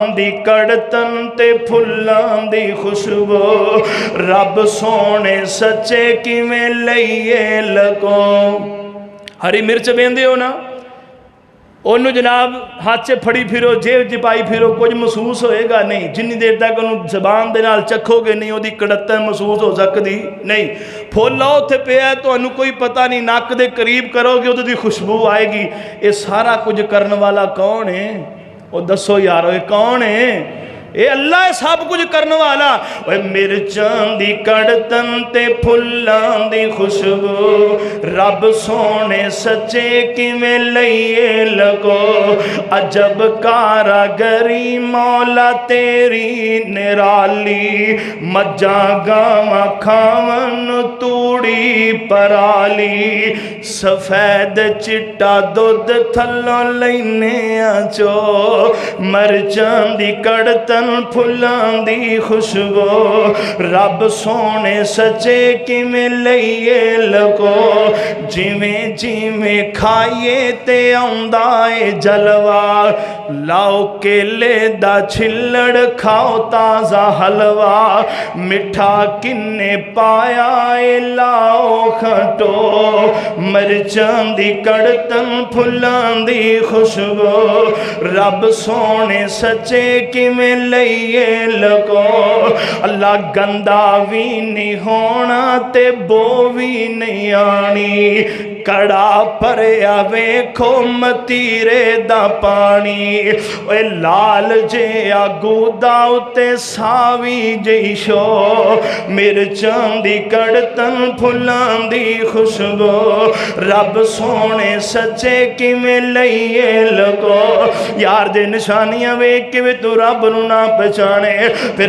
दी कड़तन ते फुल्लां दी खुशबू रब सोने सच्चे किवें लईए लगो। हरी मिर्च वेंदे हो ना, ओनू जनाब हाथ च फड़ी फिरो, जेब च पाई फिरो, कुछ महसूस होएगा नहीं। जिन्नी देर तक उन्होंने जबान दे नाल चखोगे नहीं, वो कड़तन महसूस हो सकती नहीं। फुल उत्थे पिया, तुहानू कोई पता नहीं, नक दे करीब करोगे उहदी खुशबू आएगी। ये सारा कुछ करने वाला कौन है? वो दसो यारो, ये कौन है? ये अल्लाह है सब कुछ करने वाला। ओए मिर्चां दी कड़तन ते फुल्लां दी खुशबू रब सोने सच्चे किवें लईए लगो। अजब कारागरी मौला तेरी निराली, मज्जां गावां खावन तूड़ी पराली। सफेद चिट्टा दुध थल्लों लैने चो, मरचां दी कड़तन फुल्लां दी खुशबू रब सोने सच्चे किवें लईए लगो। जिवें जिवें खाइए ते आउंदा ए जलवा, लाओ केले दा छिल्लड़ खाओ ताज़ा हलवा। मिठा किन्ने पाया ए लाओ खटो, मरचां दी कड़तन फुल्लां दी खुशबू रब सोने सच्चे किवें लईए लगो। अल्लाह गंदा भी नहीं होना ते बो भी नहीं आनी, कड़ा भरिया वेखो मतीरे दा पानी। ओए लाल जे आगूदा उत्ते सावी जई शो, मिर्चां दी कड़तन फुल्लां दी खुशबू रब सोने सच्चे किवें लईए लगो। यार दे निशानियां वेख के तू रब नू ना पहचाने, फिर